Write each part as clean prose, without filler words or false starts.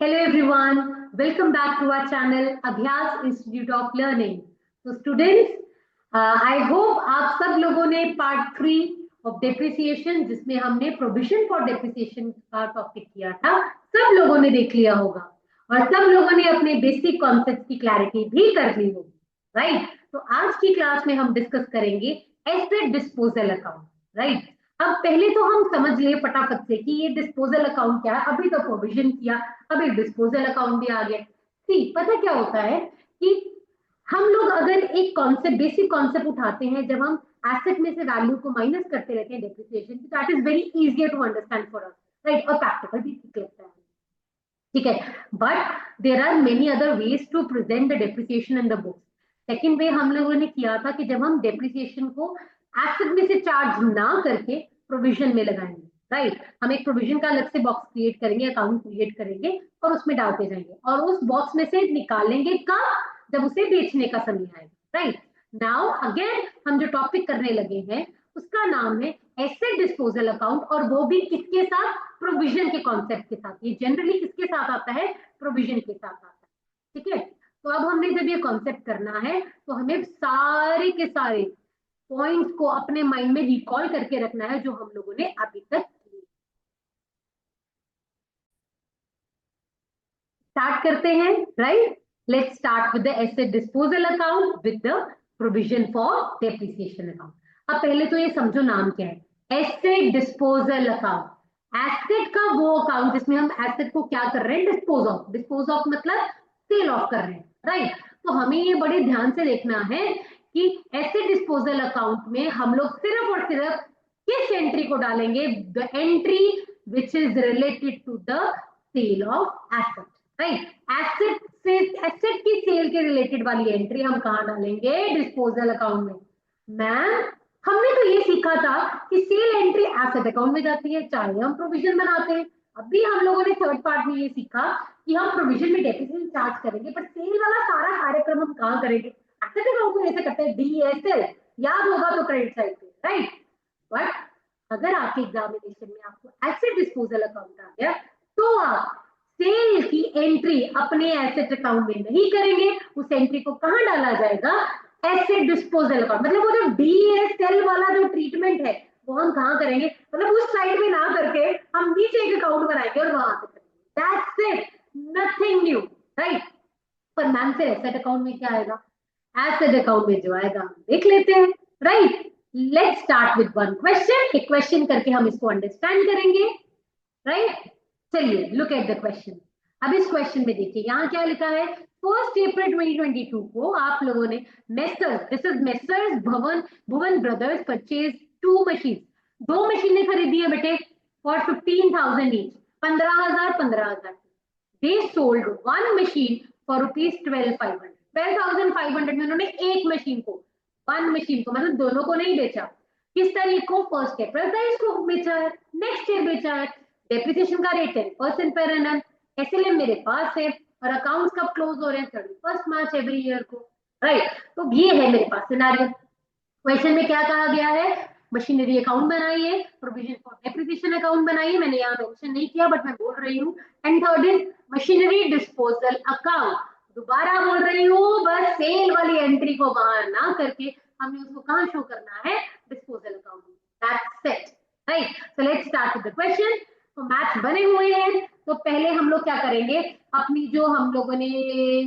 Hello everyone, welcome back to our channel Abhyas Institute of Learning. So students, I hope आप सब लोगों ने part 3 of depreciation जिसमें हमने प्रोविजन फॉर डेप्रिसिएशन का टॉपिक किया था, सब लोगों ने देख लिया होगा और सब लोगों ने अपने बेसिक कॉन्सेप्ट की क्लैरिटी भी कर ली होगी, राइट? तो आज की क्लास में हम डिस्कस करेंगे एसेट डिस्पोजल अकाउंट, राइट? अब पहले तो हम समझ लिए फटाफट से कि ये डिस्पोजल अकाउंट क्या है। अभी तो प्रोविजन किया, अब एक डिस्पोजल अकाउंट भी आ गया। सी पता क्या होता है कि हम लोग अगर एक कॉन्सेप्ट, बेसिक कॉन्सेप्ट उठाते हैं, जब हम एसेट में से वैल्यू को माइनस करते रहते हैं डेप्रिसिएशन की, that is very easier to understand for us, right? और प्रैक्टिकल भी ठीक लगता है, ठीक है। But there are many other ways to present the depreciation in the books. Second way हम लोगों ने किया था कि जब हम डेप्रिसिएशन को एसेट में से चार्ज ना करके प्रोविजन में लगाएंगे, राइट? हम एक प्रोविजन का अलग से बॉक्स क्रिएट करेंगे, अकाउंट क्रिएट करेंगे और उसमें डालते जाएंगे और उस बॉक्स में से निकालेंगे कब? जब उसे बेचने का समय आएगा, राइट? नाउ अगेन हम जो टॉपिक करने लगे हैं उसका नाम है एसेट डिस्पोजल अकाउंट, और वो भी किसके साथ? प्रोविजन के कॉन्सेप्ट के साथ। ये जनरली किसके साथ आता है? प्रोविजन के साथ आता है, ठीक है। तो अब हमने जब ये कॉन्सेप्ट करना है तो हमें सारे के सारे पॉइंट्स को अपने माइंड में रिकॉल करके रखना है जो हम लोगों ने अभी तक किए। स्टार्ट करते हैं, right? Let's start with the asset disposal account with the provision for depreciation account. अब पहले तो ये समझो नाम क्या है, एसेट डिस्पोजल अकाउंट। एसेट का वो अकाउंट जिसमें हम एसेट को क्या कर रहे हैं? Dispose of. डिस्पोज ऑफ मतलब सेल ऑफ कर रहे हैं, राइट? तो हमें ये बड़े ध्यान से देखना है कि एसेट डिस्पोजल अकाउंट में हम लोग सिर्फ और सिर्फ किस एंट्री को डालेंगे? The entry which is related to the sale of asset, right? Asset से, एसेट की सेल के रिलेटेड वाली एंट्री हम कहां डालेंगे? डिस्पोजल अकाउंट में। मैम, हमने तो ये सीखा था कि सेल एंट्री एसेट अकाउंट में जाती है चाहे हम प्रोविजन बनाते हैं। अभी हम लोगों ने थर्ड पार्ट में ये सीखा कि हम प्रोविजन में डेप्रिसिएशन चार्ज करेंगे, पर सेल वाला सारा कार्यक्रम हम कहां करेंगे? एसेट अकाउंट में ऐसे करते हैं, डीएसएल, याद होगा तो क्रेडिट साइड पे, राइट? बट अगर आपके एग्जामिनेशन में आपको एसेट डिस्पोजल अकाउंट आ गया तो आप सेल की एंट्री अपने एसेट अकाउंट में नहीं करेंगे, उस एंट्री को कहां डाला जाएगा? Asset disposal account. मतलब वो जो डीएसएल वाला जो ट्रीटमेंट है वो हम कहां करेंगे? मतलब उस साइड में ना करके हम नीचे एक अकाउंट बनाएंगे और वहां पे करेंगे। That's it, nothing new, right? पर मैम से एसेट अकाउंट में क्या आएगा? एसेट अकाउंट में जो आएगा हम देख लेते हैं, right? Let's start with one question. एक क्वेश्चन करके हम इसको अंडरस्टैंड करेंगे, राइट? चलिए लुक एट द क्वेश्चन। अब इस क्वेश्चन में देखिए यहाँ क्या लिखा है। 1 अप्रैल 2022 को आप लोगों ने मेसर्स, दिस इज मेसर्स भवन भुवन ब्रदर्स परचेज 2 मशीन, 2 मशीनें खरीदी है बेटे for 15,000 each, 15,000 15,000। They sold 1 machine for rupees 12,500, 12,500 में उन्होंने एक मशीन को, 1 मशीन को, मतलब दोनों को नहीं बेचा। किस तारीख को? 1 अप्रैल तारीख को बेचा है, नेक्स्ट ईयर बेचा है। डेप्रिसिएशन का रेट 10% पर एनम। एसएलएम मेरे पास है और अकाउंट्स कब क्लोज हो रहे हैं? 31 मार्च एवरी ईयर को, राइट? तो ये है मेरे पास सिनारियो। क्वेश्चन में क्या कहा गया है? मशीनरी अकाउंट बनाइए, प्रोविजन फॉर डेप्रिसिएशन अकाउंट बनाइए। मैंने यहाँ मेंशन नहीं किया बट मैं बोल रही हूँ। And third is machinery disposal account. दोबारा बोल रही हूँ, बस सेल वाली एंट्री को बाहर ना करके हमने उसको कहाँ शो करना है? डिस्पोजल अकाउंट में। That's it, right? So let's start with the question. तो मैथ्स बने हुए हैं, तो पहले हम लोग क्या करेंगे? अपनी जो हम लोगों ने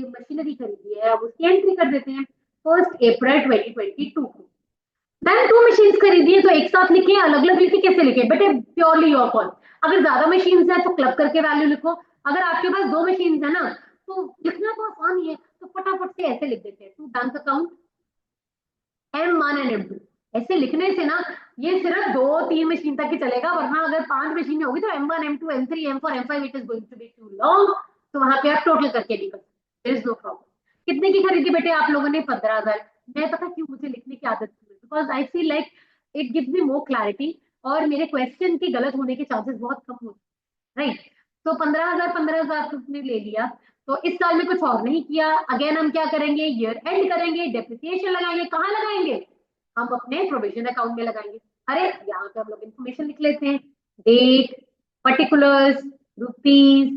मशीनरी खरीदी है अब उसकी एंट्री कर देते हैं। 1 अप्रैल 2022 को मैंने 2 मशीन खरीदी है, तो एक साथ लिखे, अलग अलग लिखे, कैसे लिखे बेटे? Purely your call. अगर ज्यादा मशीन है तो क्लब करके वैल्यू लिखो। अगर आपके पास 2 मशीन है ना तो लिखना तो आसान ही है, तो फटाफट से ऐसे लिख देते हैं, to bank account M1 and M2। ऐसे लिखने से ना ये सिर्फ 2-3 मशीन तक ही चलेगा, वरना अगर 5 मशीन होगी तो M1 M2 M3 M4 M5 it is going to be too long. तो वहां पे आप टोटल करके निकल, देयर इज नो प्रॉब्लम। कितने की खरीदी बेटे आप लोगों ने? 15,000। मैं पता क्यों मुझे लिखने की आदत थी? Because I feel like it gives me more clarity और मेरे क्वेश्चन के गलत होने के चांसेस बहुत कम होते हैं, राइट? तो 15,000 15,000 तुमने ले लिया, तो इस साल में कुछ और नहीं किया। अगेन हम क्या करेंगे? ईयर एंड करेंगे, डेप्रिसिएशन लगाएंगे। कहाँ लगाएंगे? हम अपने प्रोविजन अकाउंट में लगाएंगे। अरे यहाँ पे हम लोग इन्फॉर्मेशन लिख लेते हैं, date, particulars, rupees,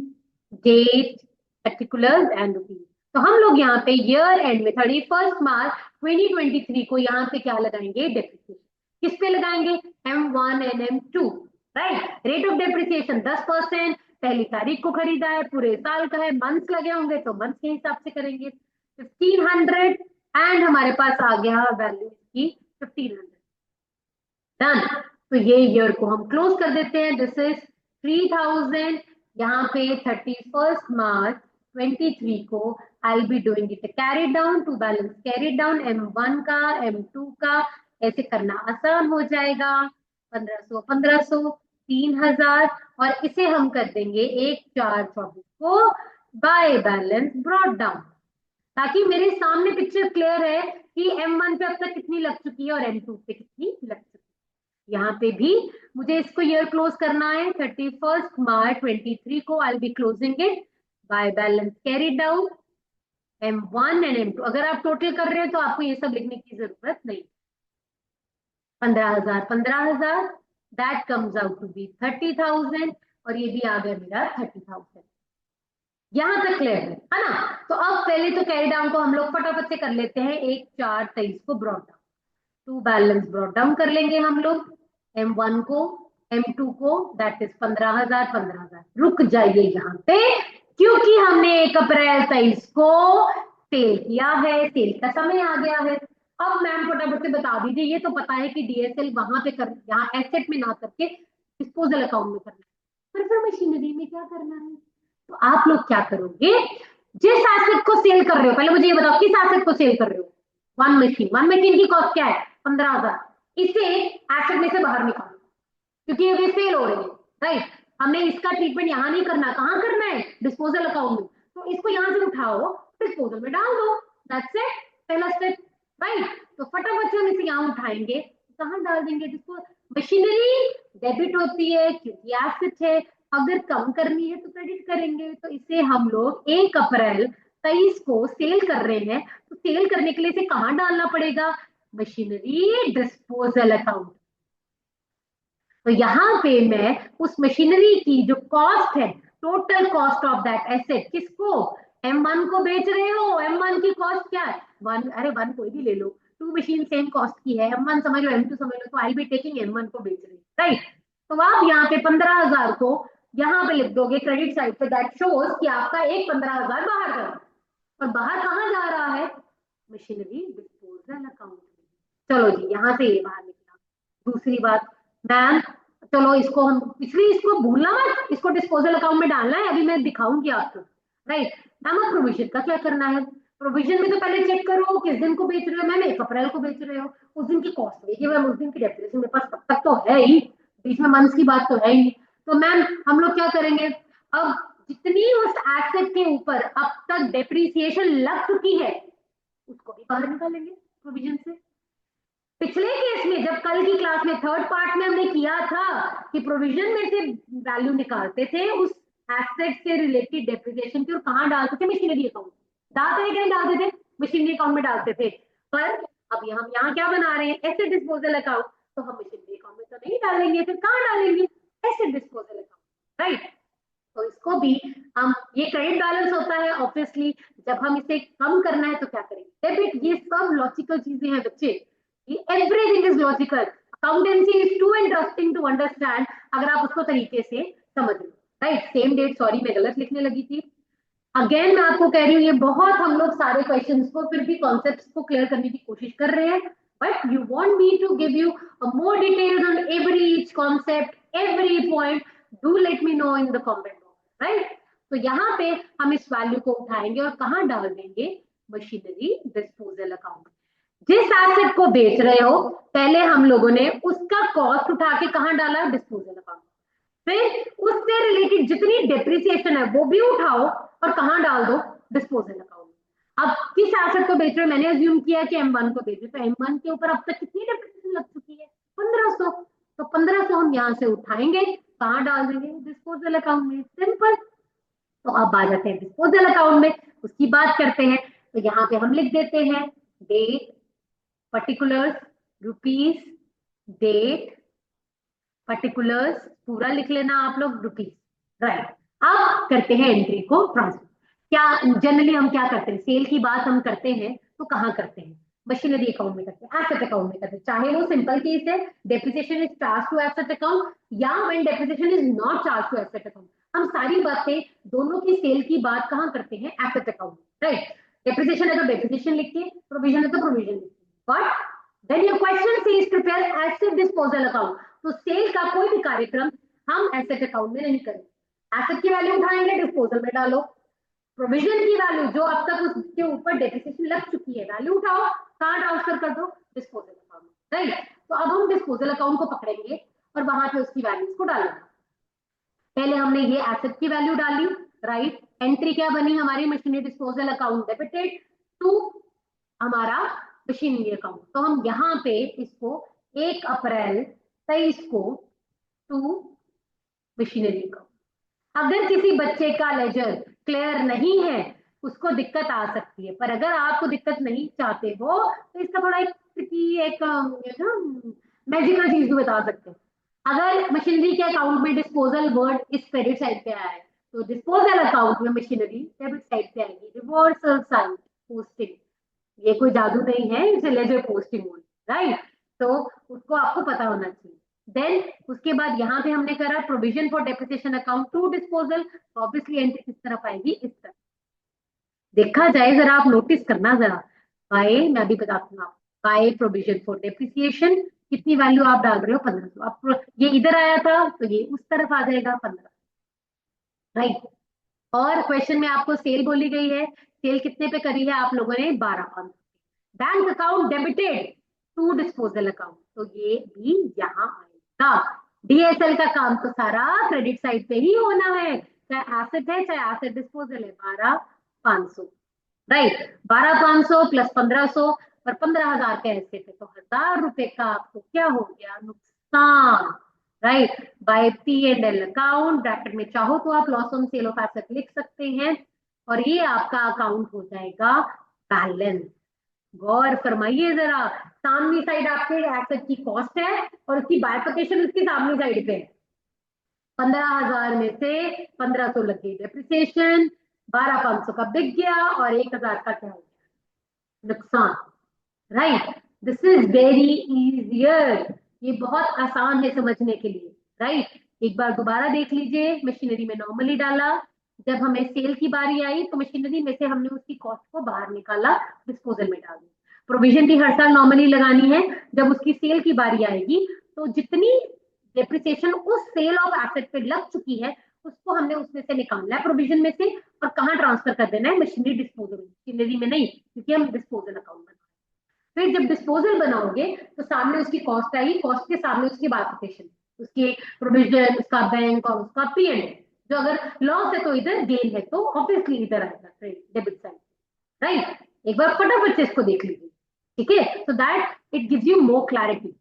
date, particulars and rupees. तो हम लोग यहाँ पे ईयर एंड में 31 मार्च 2023 को यहाँ पे क्या लगाएंगे, डेप्रिसिएशन। किस पे लगाएंगे, M1 and M2, right. Rate of depreciation 10%, पहली तारीख को खरीदा है, पूरे साल का है, मंथ्स लगे होंगे तो मंथ्स के हिसाब से करेंगे 1500, एंड हमारे पास आ गया वैल्यू की 1500। डन। तो ये ईयर को हम क्लोज कर देते हैं, दिस इज 3000। यहाँ पे 31 मार्च 2023 को I be doing it carry down to balance, carry down M1 का, M2 का, ऐसे करना आसान हो जाएगा। 1500 1500 3000, और इसे हम कर देंगे 1/4/24 को बाय बैलेंस ब्रॉट डाउन, ताकि मेरे सामने पिक्चर क्लियर है कि M1 पे अब तक कितनी लग चुकी है और M2 पे कितनी लग चुकी है। यहाँ पे भी मुझे इसको ईयर क्लोज करना है, 31 मार्च 2023 को I be closing it by balance carry down M1 and M2। अगर आप टोटल कर रहे हैं तो आपको ये सब लिखने की जरूरत नहीं। 15,000 15,000, that comes out to be 30,000, और ये भी आ गया मेरा 30,000। यहां तक क्लियर है ना। तो अब पहले तो कैरी डाउन को हम लोग फटाफट से कर लेते हैं, 1/4/23 को brought down, to balance brought down कर लेंगे हम लोग, M1 को, M2 को, दैट इज 15,000 15,000। रुक जाइए यहाँ पे, क्योंकि हमने 1 अप्रैल 23 को सेल किया है, सेल का समय आ गया है। अब मैम फटाफट से बता दीजिए, ये तो पता है कि DSL वहां पे कर, यहाँ एसेट में ना करके डिस्पोजल अकाउंट में करना है, पर फिर मशीनरी में क्या करना है। तो आप लोग क्या करोगे, जिस एसेट को सेल कर रहे हो, पहले मुझे ये बताओ किस एसेट को सेल कर रहे हो। वन मशीन की कॉस्ट क्या है, 15,000। इसे एसेट में से बाहर निकालो, क्योंकि ये सेल हो रही है, राइट। हमने इसका ट्रीटमेंट यहाँ नहीं करना, कहाँ करना है, डिस्पोजल अकाउंट में। तो इसको यहाँ से उठाओ, डिस्पोजल में डाल दो, दैट्स इट, पहला स्टेप, राइट। तो फटाफट से हम इसे यहाँ उठाएंगे, कहाँ डाल देंगे, जिसको मशीनरी डेबिट होती है क्योंकि एसेट है, अगर कम करनी है तो क्रेडिट करेंगे। तो इसे हम लोग 1 अप्रैल 23 को सेल कर रहे हैं, तो सेल करने के लिए इसे कहाँ डालना पड़ेगा, मशीनरी डिस्पोजल अकाउंट। तो यहाँ पे मैं उस मशीनरी की जो कॉस्ट है, total cost of that asset, किसको, M1 को बेच रहे हो, M1 की कॉस्ट क्या है, वन, अरे वन कोई भी ले लो, टू मशीन सेम कॉस्ट की है, M1 समझ लो M2 समझ लो, तो आई बी टेकिंग M1 को बेच रहे, राइट। तो आप यहाँ पे 15,000 को यहाँ पे लिख दोगे क्रेडिट साइड पे, दैट शोज कि आपका एक 15,000 बाहर जा रहा है, और बाहर कहाँ जा रहा है, मशीनरी डिस्पोजल अकाउंट में। चलो जी, यहाँ से ये बाहर निकला। दूसरी बात, मैम चलो इसको हम, इसलिए इसको भूलना मत, इसको डिस्पोजल अकाउंट में डालना है, अभी मैं दिखाऊंगी आपको, राइट। मैम अब प्रोविजन का क्या करना है, प्रोविजन में तो पहले चेक करो किस दिन को बेच रहे हो, मैम 1 अप्रैल को बेच रहे हो, उस दिन की कॉस्ट देखिए मैम, उस दिन की डेप्रिसिएशन मेरे पास तब तक तो है ही, बीच में मंथ्स की बात तो है ही। तो मैम हम लोग क्या करेंगे, अब जितनी उस एसेट के ऊपर अब तक डेप्रिसिएशन लग चुकी है उसको भी बाहर निकालेंगे प्रोविजन से। पिछले केस में जब कल की क्लास में थर्ड पार्ट में हमने किया था कि प्रोविजन में से वैल्यू निकालते थे उस एसेट से रिलेटेड डेप्रिसिएशन की, और कहाँ डालते थे, मशीनरी अकाउंट डालते थे, कहीं डालते थे, मशीनरी अकाउंट में डालते थे। पर अब हम यहाँ क्या बना रहे हैं, एसेट डिस्पोजल अकाउंट, तो हम मशीनरी अकाउंट में तो नहीं डालेंगे, फिर कहाँ डालेंगे, एसेट डिस्पोजल अकाउंट, राइट। तो इसको भी हम, ये क्रेडिट बैलेंस होता है ऑब्वियसली, जब हम इसे कम करना है तो क्या करेंगे, डेबिट। ये सब लॉजिकल चीजें हैं बच्चे, everything is logical, accountancy is too interesting to understand अगर आप उसको तरीके से समझ लो, राइट। सेम डेट, सॉरी मैं गलत लिखने लगी थी। अगेन मैं आपको कह रही हूँ, ये बहुत हम लोग सारे क्वेश्चंस को फिर भी कॉन्सेप्ट्स को क्लियर करने की कोशिश कर रहे हैं, but you want me to give you more details on every each concept, every point, do let me know in the comment box, right. तो यहाँ पे हम इस वैल्यू को उठाएंगे और कहाँ डाल देंगे, मशीनरी डिस्पोजल अकाउंट। जिस एसेट को बेच रहे हो पहले हम लोगों ने उसका कॉस्ट उठा के कहाँ डाला, डिस्पोजल अकाउंट। फिर उससे रिलेटेड जितनी डेप्रिसिएशन है वो भी उठाओ और कहाँ डाल दो, डिस्पोजल अकाउंट में। अब किस एसेट को बेच रहे हो, मैंने अज्यूम किया कि M1 को बेच रहे, तो M1 के ऊपर अब तक कितनी डेप्रिसिएशन लग चुकी है, 1500। तो 1500 हम यहाँ से उठाएंगे, कहाँ डाल देंगे, डिस्पोजल अकाउंट में, सिंपल। तो अब आ जाते हैं डिस्पोजल अकाउंट में, उसकी बात करते हैं। तो यहाँ पे हम लिख देते हैं date, particulars, rupees, date, particulars पूरा लिख लेना आप लोग, रुपीज, राइट। अब करते हैं एंट्री को ट्रांसफर। क्या जनरली हम क्या करते हैं, सेल की बात हम करते हैं तो कहाँ करते हैं, मशीनरी अकाउंट में करते हैं, एसेट अकाउंट में करते हैं, चाहे वो सिंपल केस है depreciation is charge to asset account या when depreciation is not charge to asset account. हम सारी बातें दोनों की सेल की बात कहाँ करते हैं, एसेट अकाउंट, राइट। डेप्रिसिएशन है तो डेप्रिसिएशन लिखिए, प्रोविजन है तो प्रोविजन लिखिए, but then your question says prepare asset disposal account. तो सेल का कोई भी कार्यक्रम हम एसेट अकाउंट में नहीं करें, एसेट की वैल्यू उठाएंगे डिस्पोजल में डालो, प्रोविजन की वैल्यू जो अब तक उसके ऊपर डेप्रिसिएशन लग चुकी है वैल्यू उठाओ, कहां ट्रांसफर कर दो, डिस्पोजल अकाउंट, राइट। तो अब हम डिस्पोजल अकाउंट को पकड़ेंगे और वहां पे उसकी वैल्यूज को डालेंगे। पहले हमने ये एसेट की वैल्यू डाली, राइट। एंट्री क्या बनी हमारी, machinery disposal account debited to हमारा मशीनरी अकाउंट। तो हम यहाँ पे इसको 1 अप्रैल 23 को टू मशीनरी अकाउंट। अगर किसी बच्चे का लेजर क्लियर नहीं है उसको दिक्कत आ सकती है, पर अगर आपको दिक्कत नहीं चाहते हो तो इसका थोड़ा एक मैजिकल चीज भी बता सकते हैं। अगर मशीनरी के अकाउंट में डिस्पोजल वर्ड इस क्रेडिट साइड पे आया है तो डिस्पोजल अकाउंट में मशीनरी डेबिट साइड पे आएगी, रिवर्सल साइड पोस्टिंग। ये कोई जादू नहीं है, इसे लेजर पोस्टिंग होगी, राइट। तो उसको आपको पता होना चाहिए। देन उसके बाद यहाँ पे हमने करा provision for depreciation account to disposal, तो ऑब्वियसली एंट्री किस तरफ आएगी, इस तरफ देखा जाए, जरा आप नोटिस करना जरा। बाय, मैं अभी बताती हूँ आपको, बाय प्रोविजन फॉर डेप्रिसिएशन कितनी वैल्यू आप डाल रहे हो, 1500। आप ये इधर आया था तो ये उस तरफ आ जाएगा 15, राइट। और क्वेश्चन में आपको सेल बोली गई है, सेल कितने पे करी है आप लोगों ने, 12,500। Bank account debited to disposal account, तो ये भी यहाँ आएगा। डीएसएल का काम तो सारा क्रेडिट साइड पे ही होना है, चाहे एसेट है चाहे एसेट डिस्पोजल है। 12,500, राइट। 12,500 प्लस 1,500 और 15,000 का एसेट है तो 1,000 रुपए का आपको क्या हो गया, नुकसान, right. By P and L account, bracket में चाहो तो आप loss on sale of asset लिख सकते हैं और ये आपका अकाउंट हो जाएगा बैलेंस। गौर फरमाइए जरा, सामनी साइड आपके एसेट की कॉस्ट है और उसकी बाइफिकेशन उसकी सामनी साइड पे है। 15,000 में से 1,500 लग गई डेप्रिसिएशन, 12,500 का बिक गया और 1,000 का क्या हो गया, नुकसान, right. This is very easier, ये बहुत आसान है समझने के लिए, राइट। एक बार दोबारा देख लीजिए, मशीनरी में नॉर्मली डाला, जब हमें सेल की बारी आई तो मशीनरी में से हमने उसकी कॉस्ट को बाहर निकाला, डिस्पोजल में डाल दिया। प्रोविजन भी हर साल नॉर्मली लगानी है, जब उसकी सेल की बारी आएगी तो जितनी डेप्रिसिएशन उस सेल ऑफ एसेट पे लग चुकी है उसको हमने उसमें से निकालना है प्रोविजन में से, और कहाँ ट्रांसफर कर देना है, मशीनरी डिस्पोजल, मशीनरी में नहीं, क्योंकि हम डिस्पोजल अकाउंट में। फिर जब डिस्पोजल बनाओगे तो सामने उसकी कॉस्ट आएगी, कॉस्ट के सामने उसकी बाइफिकेशन, उसके प्रोविजन, उसका बैंक और उसका पीएनएल। जो अगर लॉस है तो इधर, गेन है तो ऑब्वियसली इधर आएगा डेबिट साइड, राइट। एक बार फटाफट से इसको देख लीजिए, ठीक है, so that it gives you more clarity.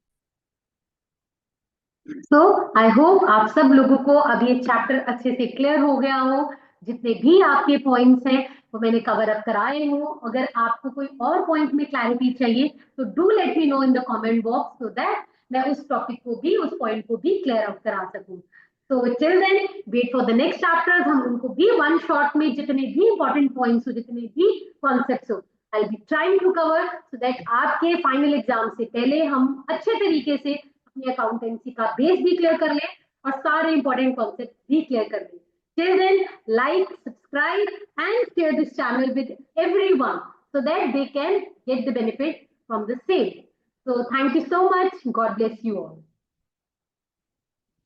So I hope आप सब लोगों को अब ये चैप्टर अच्छे से क्लियर हो गया हो, जितने भी आपके पॉइंट्स हैं वो मैंने कवर अप कराए हो। अगर आपको कोई और पॉइंट में क्लैरिटी चाहिए तो do let me know in the comment box, so that मैं उस टॉपिक को भी, उस पॉइंट को भी क्लियर अप करा सकूं। So till then wait for the next chapters, हम उनको भी वन शॉट में जितने भी इंपॉर्टेंट पॉइंट्स हो, जितने भी कॉन्सेप्ट्स हो, I will be trying to cover, so that आपके फाइनल एग्जाम से पहले हम अच्छे तरीके से अपनी अकाउंटेंसी का बेस भी क्लियर कर ले और सारे इंपॉर्टेंट कॉन्सेप्ट भी क्लियर कर ले। Till then, like, subscribe and share this channel with everyone so that they can get the benefit from the same. So thank you so much. God bless you all.